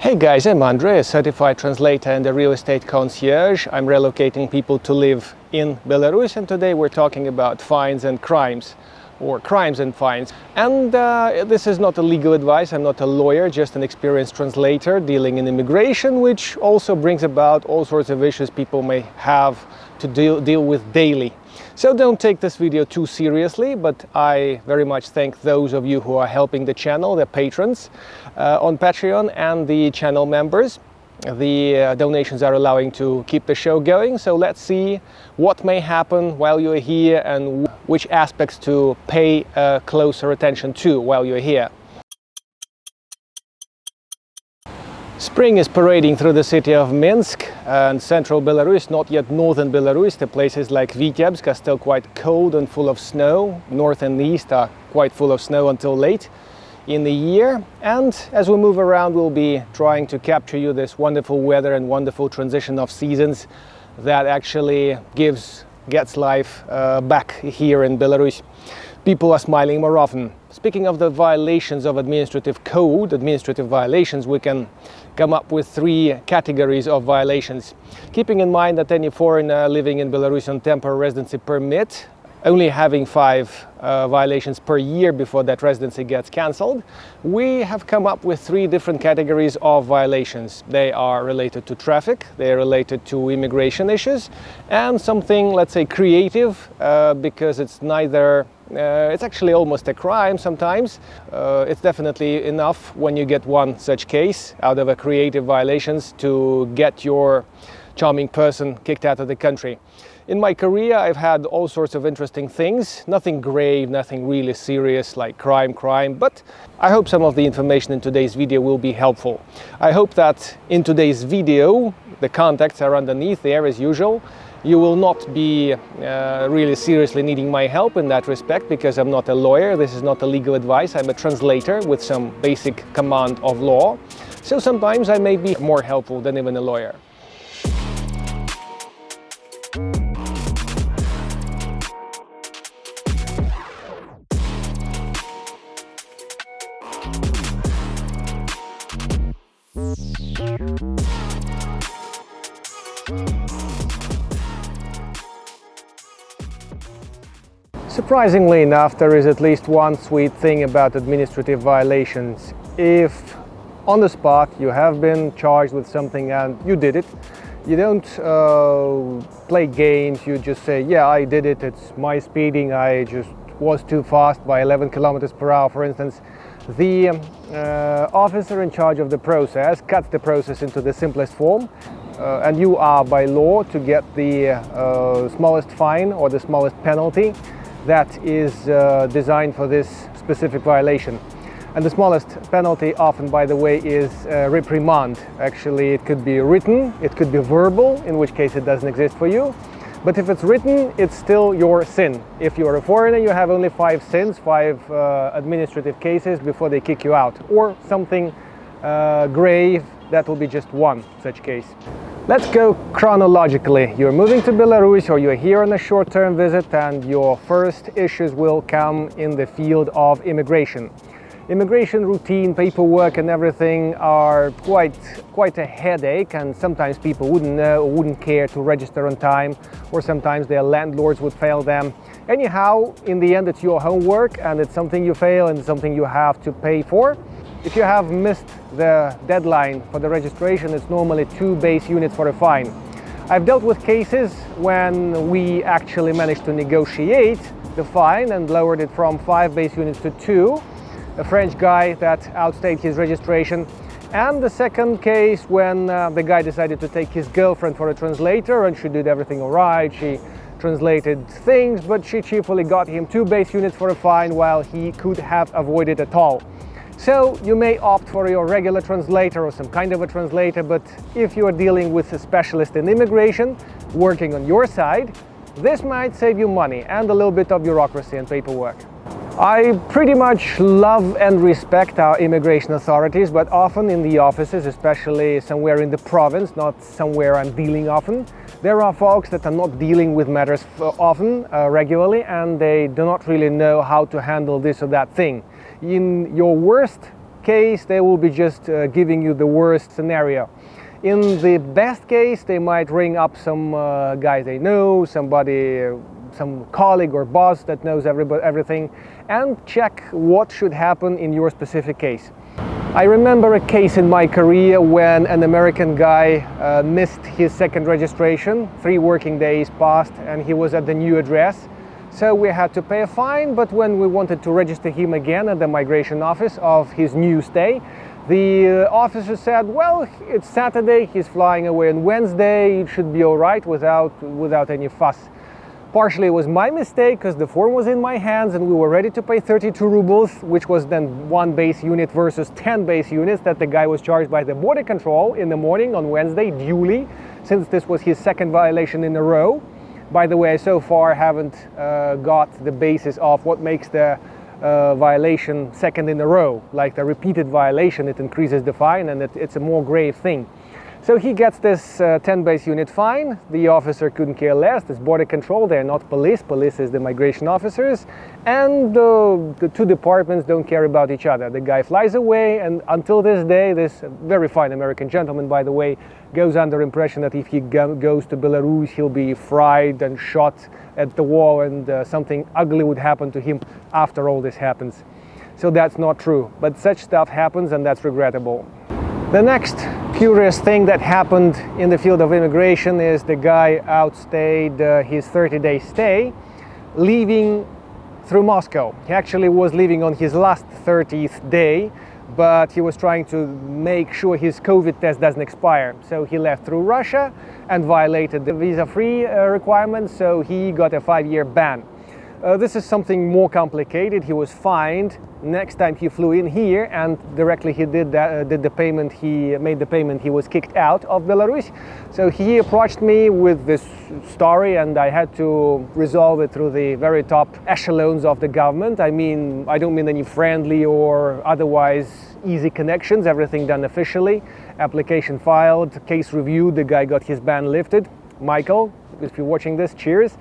Hey guys, I'm Andrei, a certified translator and a real estate concierge. I'm relocating people to live in Belarus, and today we're talking about fines and crimes, or crimes and fines. And this is not a legal advice. I'm not a lawyer, just an experienced translator dealing in immigration, which also brings about all sorts of issues people may have to deal with daily. So don't take this video too seriously, but I very much thank those of you who are helping the channel, the patrons on Patreon, and the channel members. The donations are allowing to keep the show going, so let's see what may happen while you're here and which aspects to pay closer attention to while you're here. Spring is parading through the city of Minsk and central Belarus, not yet northern Belarus. The places like Vitebsk are still quite cold and full of snow. North and east are quite full of snow until late in the year. And as we move around, we'll be trying to capture you this wonderful weather and wonderful transition of seasons that actually gets life back here in Belarus. People are smiling more often. Speaking of the violations of administrative code, administrative violations, we can come up with three categories of violations. Keeping in mind that any foreigner living in Belarus on temporary residency permit, only having 5 violations per year before that residency gets cancelled, we have come up with 3 different categories of violations. They are related to traffic, they are related to immigration issues, and something, let's say, creative, because it's neither it's actually almost a crime sometimes. It's definitely enough when you get one such case out of a creative violations to get your charming person kicked out of the country. In my career, I've had all sorts of interesting things, nothing grave, nothing really serious like crime, but I hope some of the information in today's video will be helpful. I hope that in today's video, the contacts are underneath there as usual. You will not be really seriously needing my help in that respect, because I'm not a lawyer. This is not a legal advice. I'm a translator with some basic command of law. So sometimes I may be more helpful than even a lawyer. Surprisingly enough, there is at least one sweet thing about administrative violations. If on the spot you have been charged with something and you did it, you don't play games, you just say, yeah, I did it, it's my speeding, I just was too fast by 11 kilometers per hour, for instance. The officer in charge of the process cuts the process into the simplest form, and you are by law to get the smallest fine or the smallest penalty that is designed for this specific violation. And the smallest penalty often, by the way, is reprimand. Actually, it could be written, it could be verbal, in which case it doesn't exist for you. But if it's written, it's still your sin. If you're a foreigner, you have only 5 sins, 5 administrative cases before they kick you out. Or something grave, that will be just one such case. Let's go chronologically. You're moving to Belarus, or you're here on a short-term visit, and your first issues will come in the field of immigration. Immigration routine, paperwork and everything are quite a headache, and sometimes people wouldn't know or wouldn't care to register on time, or sometimes their landlords would fail them. Anyhow, in the end, it's your homework, and it's something you fail and something you have to pay for. If you have missed the deadline for the registration, it's normally 2 base units for a fine. I've dealt with cases when we actually managed to negotiate the fine and lowered it from 5 base units to 2. A French guy that outstayed his registration. And the second case when the guy decided to take his girlfriend for a translator, and she did everything all right. She translated things, but she cheerfully got him 2 base units for a fine while he could have avoided it all. So you may opt for your regular translator or some kind of a translator, but if you are dealing with a specialist in immigration working on your side, this might save you money and a little bit of bureaucracy and paperwork. I pretty much love and respect our immigration authorities, but often in the offices, especially somewhere in the province, not somewhere I'm dealing often, there are folks that are not dealing with matters often, regularly, and they do not really know how to handle this or that thing. In your worst case, they will be just giving you the worst scenario. In the best case, they might ring up some guy they know, somebody, some colleague or boss that knows everything, and check what should happen in your specific case. I remember a case in my career when an American guy missed his second registration. 3 working days passed and he was at the new address. So we had to pay a fine, but when we wanted to register him again at the migration office of his new stay, the officer said, well, it's Saturday, he's flying away on Wednesday, it should be all right without any fuss. Partially it was my mistake because the form was in my hands and we were ready to pay 32 rubles, which was then 1 base unit versus 10 base units that the guy was charged by the border control in the morning on Wednesday duly, since this was his second violation in a row. By the way, I so far haven't got the basis of what makes the violation second in a row. Like the repeated violation, it increases the fine and it's a more grave thing. So he gets this 10 base unit fine. The officer couldn't care less. This border control, they're not police. Police is the migration officers. And the 2 departments don't care about each other. The guy flies away, and until this day, this very fine American gentleman, by the way, goes under impression that if he goes to Belarus, he'll be fried and shot at the wall and something ugly would happen to him after all this happens. So that's not true. But such stuff happens and that's regrettable. The next curious thing that happened in the field of immigration is the guy outstayed his 30-day stay, leaving through Moscow. He actually was leaving on his last 30th day, but he was trying to make sure his COVID test doesn't expire. So he left through Russia and violated the visa-free requirements, so he got a 5-year ban. This is something more complicated. He was fined. Next time he flew in here and directly he made the payment, he was kicked out of Belarus. So he approached me with this story and I had to resolve it through the very top echelons of the government. I mean, I don't mean any friendly or otherwise easy connections, everything done officially. Application filed, case reviewed, the guy got his ban lifted. Michael, if you're watching this, cheers.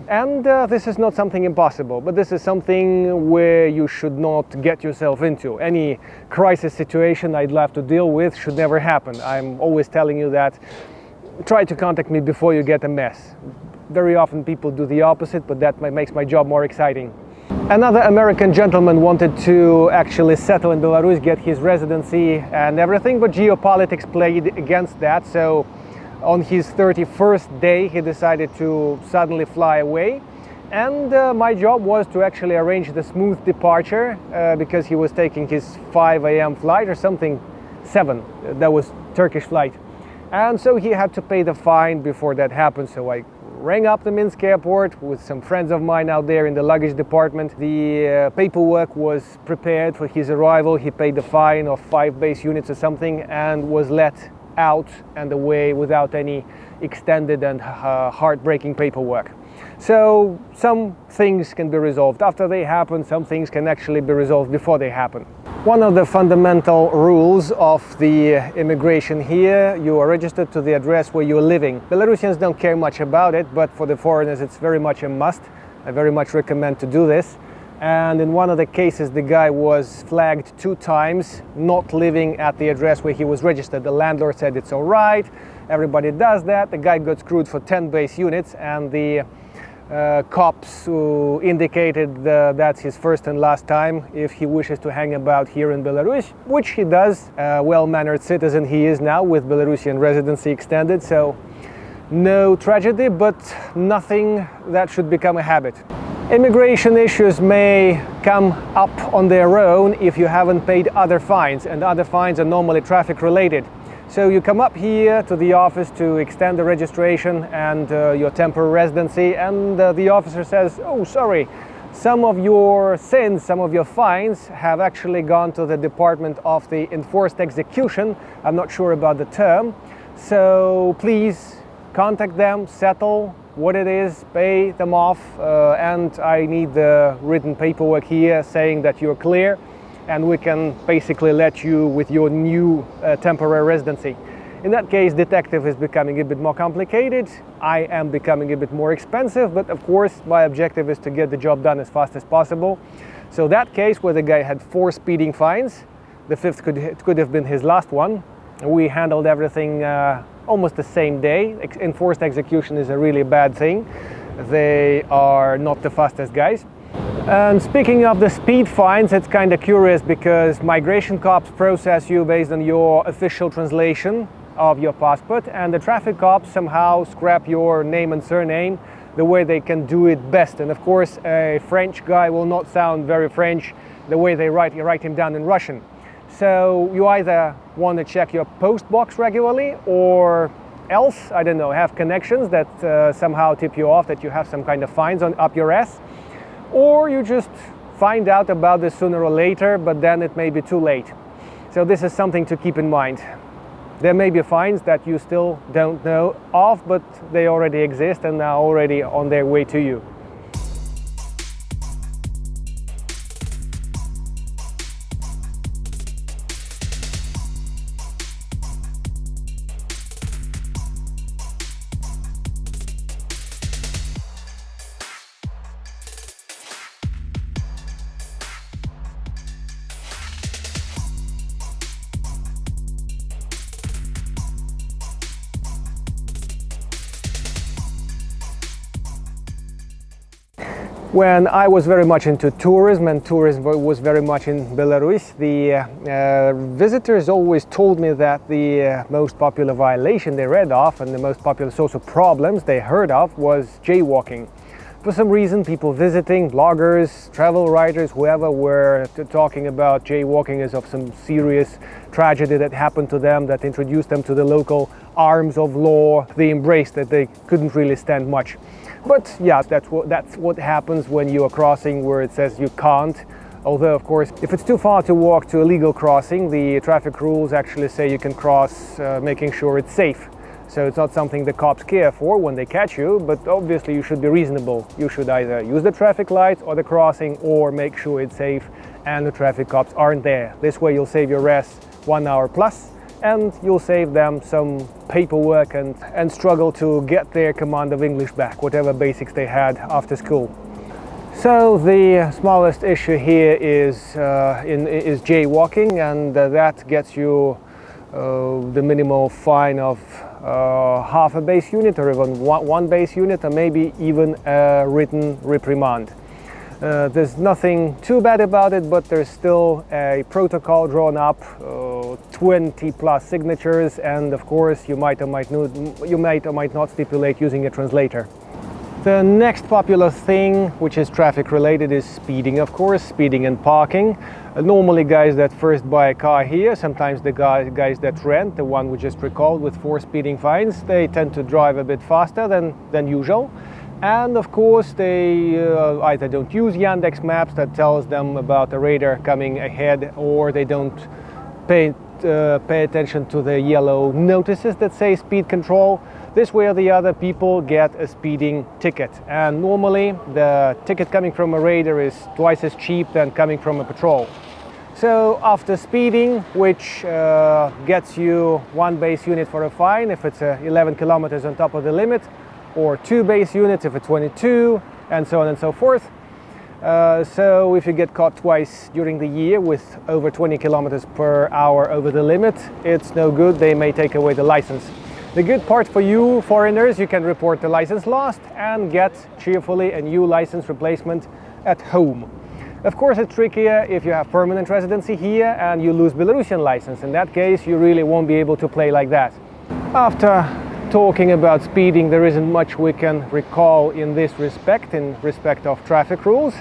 And this is not something impossible, but this is something where you should not get yourself into. Any crisis situation I'd love to deal with should never happen. I'm always telling you that. Try to contact me before you get a mess. Very often people do the opposite, but that makes my job more exciting. Another American gentleman wanted to actually settle in Belarus, get his residency and everything, but geopolitics played against that. So on his 31st day, he decided to suddenly fly away. And my job was to actually arrange the smooth departure because he was taking his 5 a.m. flight or something, 7, that was Turkish flight. And so he had to pay the fine before that happened. So I rang up the Minsk airport with some friends of mine out there in the luggage department. The paperwork was prepared for his arrival. He paid the fine of 5 base units or something and was let out and away without any extended and heartbreaking paperwork. So some things can be resolved after they happen, some things can actually be resolved before they happen. One of the fundamental rules of the immigration here, you are registered to the address where you're living. Belarusians don't care much about it, but for the foreigners it's very much a must. I very much recommend to do this. And in one of the cases, the guy was flagged 2 times, not living at the address where he was registered. The landlord said it's all right, everybody does that. The guy got screwed for 10 base units, and the cops who indicated that's his first and last time if he wishes to hang about here in Belarus, which he does. Well-mannered citizen he is now with Belarusian residency extended, so no tragedy, but nothing that should become a habit. Immigration issues may come up on their own if you haven't paid other fines, and other fines are normally traffic related. So you come up here to the office to extend the registration and your temporary residency, and the officer says, oh sorry, some of your sins, some of your fines have actually gone to the Department of the Enforced Execution. I'm not sure about the term, so please contact them, settle what it is, pay them off, and I need the written paperwork here saying that you're clear and we can basically let you with your new temporary residency. In that case, detective is becoming a bit more complicated, I am becoming a bit more expensive, but of course my objective is to get the job done as fast as possible. So that case where the guy had 4 speeding fines, The fifth could have been his last one. We handled everything almost the same day. Enforced execution is a really bad thing. They are not the fastest guys. And speaking of the speed fines, it's kind of curious because migration cops process you based on your official translation of your passport, and the traffic cops somehow scrap your name and surname the way they can do it best. And of course, a French guy will not sound very French the way they write him down in Russian. So you either want to check your post box regularly, or else, I don't know, have connections that somehow tip you off that you have some kind of fines up your ass, or you just find out about this sooner or later, but then it may be too late. So this is something to keep in mind. There may be fines that you still don't know of, but they already exist and are already on their way to you. When I was very much into tourism, and tourism was very much in Belarus, the visitors always told me that the most popular violation they read of and the most popular source of problems they heard of was jaywalking. For some reason, people visiting, bloggers, travel writers, whoever, were talking about jaywalking as of some serious tragedy that happened to them, that introduced them to the local arms of law, the embrace that they couldn't really stand much. But yeah, that's what happens when you are crossing where it says you can't. Although, of course, if it's too far to walk to a legal crossing, the traffic rules actually say you can cross, making sure it's safe. So it's not something the cops care for when they catch you, but obviously you should be reasonable. You should either use the traffic lights or the crossing, or make sure it's safe and the traffic cops aren't there. This way you'll save your ass 1 hour plus, and you'll save them some paperwork and struggle to get their command of English back, whatever basics they had after school. So the smallest issue here is jaywalking, and that gets you the minimal fine of half a base unit, or even one base unit, or maybe even a written reprimand. There's nothing too bad about it, but there's still a protocol drawn up, 20 plus signatures, and of course you might or might not stipulate using a translator. The next popular thing, which is traffic related, is speeding, of course, speeding and parking. Normally guys that first buy a car here, sometimes the guys that rent, the one we just recalled with 4 speeding fines, they tend to drive a bit faster than usual. And of course they either don't use Yandex Maps that tells them about a radar coming ahead, or they don't pay attention to the yellow notices that say speed control. This way or the other, people get a speeding ticket, and normally the ticket coming from a radar is twice as cheap than coming from a patrol. So after speeding, which gets you 1 base unit for a fine if it's 11 kilometers on top of the limit, or 2 base units if it's 22, and so on and so forth. So if you get caught twice during the year with over 20 kilometers per hour over the limit, it's no good. They may take away the license. The good part for you foreigners, you can report the license lost and get cheerfully a new license replacement at home. Of course, it's trickier if you have permanent residency here and you lose Belarusian license. In that case, you really won't be able to play like that. After talking about speeding, there isn't much we can recall in this respect, in respect of traffic rules.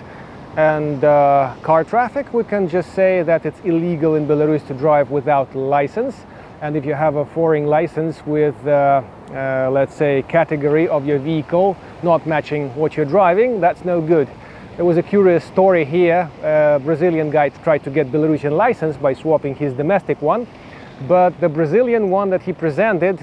And car traffic, we can just say that it's illegal in Belarus to drive without license. And if you have a foreign license with, let's say, category of your vehicle not matching what you're driving, that's no good. There was a curious story here. A Brazilian guy tried to get Belarusian license by swapping his domestic one. But the Brazilian one that he presented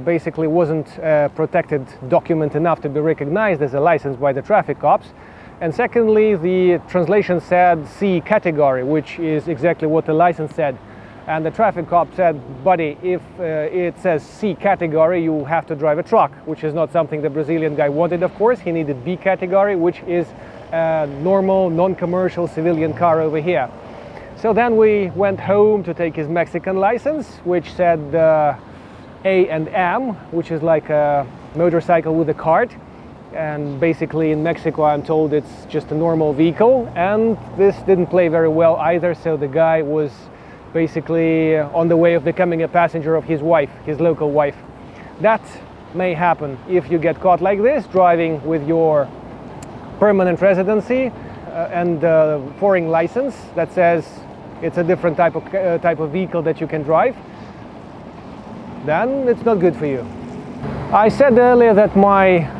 basically wasn't a protected document enough to be recognized as a license by the traffic cops. And secondly, the translation said C category, which is exactly what the license said. And the traffic cop said, buddy, if it says C category, you have to drive a truck, which is not something the Brazilian guy wanted, of course. He needed B category, which is a normal, non-commercial civilian car over here. So then we went home to take his Mexican license, which said A and M, which is like a motorcycle with a cart. And basically in Mexico I'm told it's just a normal vehicle, and this didn't play very well either, so the guy was basically on the way of becoming a passenger of his wife, his local wife. That may happen if you get caught like this, driving with your permanent residency and foreign license that says it's a different type of vehicle that you can drive. Then it's not good for you. I said earlier that my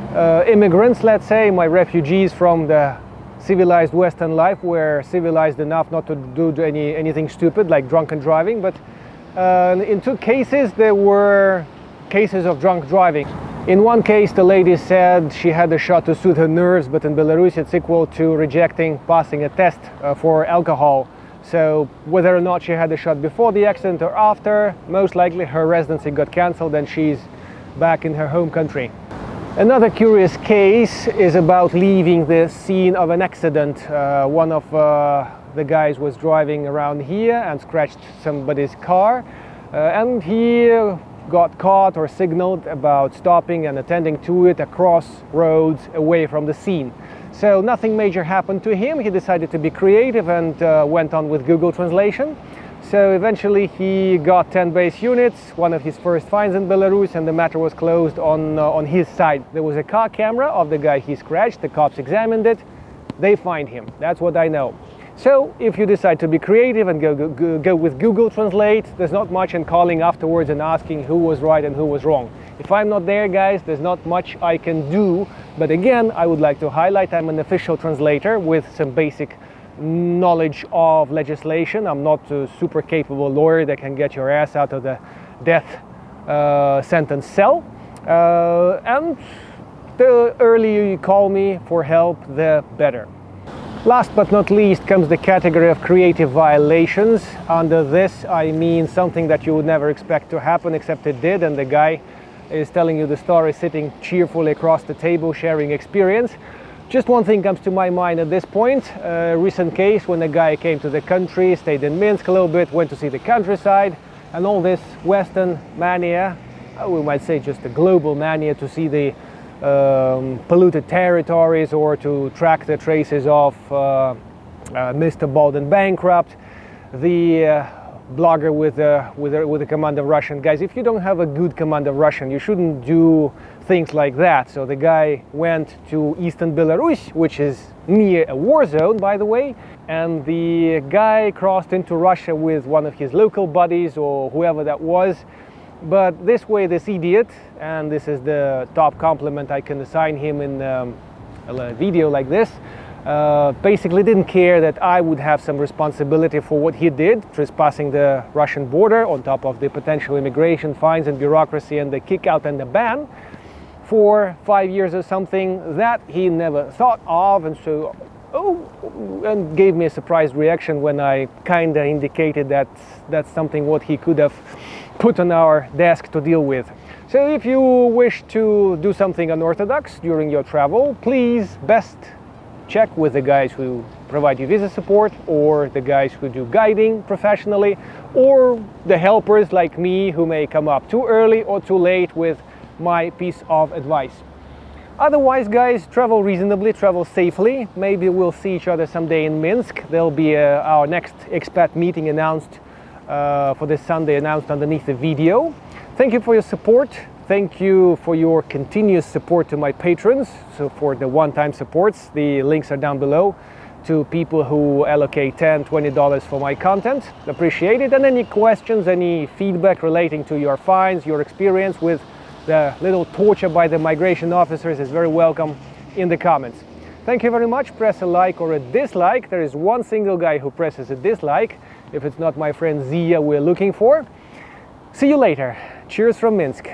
immigrants, let's say, my refugees from the civilized Western life, were civilized enough not to do anything stupid like drunken driving, but in two cases there were cases of drunk driving. In one case the lady said she had a shot to soothe her nerves, but in Belarus it's equal to rejecting passing a test for alcohol. So whether or not she had the shot before the accident or after, most likely her residency got cancelled and she's back in her home country. Another curious case is about leaving the scene of an accident. One of the guys was driving around here and scratched somebody's car, and he got caught or signaled about stopping and attending to it across roads away from the scene. So nothing major happened to him. He decided to be creative and went on with Google Translation. So eventually he got 10 base units, one of his first fines in Belarus, and the matter was closed on his side. There was a car camera of the guy he scratched. The cops examined it. They fined him. That's what I know. So if you decide to be creative and go with Google Translate, there's not much in calling afterwards and asking who was right and who was wrong. If I'm not there, guys, there's not much I can do. But again, I would like to highlight I'm an official translator with some basic knowledge of legislation. I'm not a super capable lawyer that can get your ass out of the death sentence cell. And the earlier you call me for help, the better. Last but not least comes the category of creative violations. Under this I mean something that you would never expect to happen, except it did, and the guy is telling you the story sitting cheerfully across the table sharing experience. Just one thing comes to my mind at this point. A recent case when a guy came to the country, stayed in Minsk a little bit, went to see the countryside, and all this Western mania, we might say just a global mania to see the polluted territories or to track the traces of Mr. Baldwin Bankrupt, the blogger with a command of Russian. Guys, if you don't have a good command of Russian, you shouldn't do things like that. So the guy went to eastern Belarus, which is near a war zone, by the way, and the guy crossed into Russia with one of his local buddies or whoever that was. But this way, this idiot, and this is the top compliment I can assign him in a video like this, basically didn't care that I would have some responsibility for what he did, trespassing the Russian border, on top of the potential immigration fines and bureaucracy and the kick out and the ban for 5 years or something that he never thought of. And so and gave me a surprised reaction when I kind of indicated that that's something what he could have put on our desk to deal with. So if you wish to do something unorthodox during your travel, please best check with the guys who provide you visa support, or the guys who do guiding professionally, or the helpers like me who may come up too early or too late with my piece of advice. Otherwise, guys, travel reasonably, travel safely. Maybe we'll see each other someday in Minsk. There'll be our next expat meeting announced for this Sunday, announced underneath the video. Thank you for your support. Thank you for your continuous support to my patrons. So for the one-time supports, the links are down below to people who allocate $10, $20 for my content. Appreciate it. And any questions, any feedback relating to your fines, your experience with the little torture by the migration officers is very welcome in the comments. Thank you very much. Press a like or a dislike. There is one single guy who presses a dislike. If it's not my friend Zia we're looking for. See you later. Cheers from Minsk.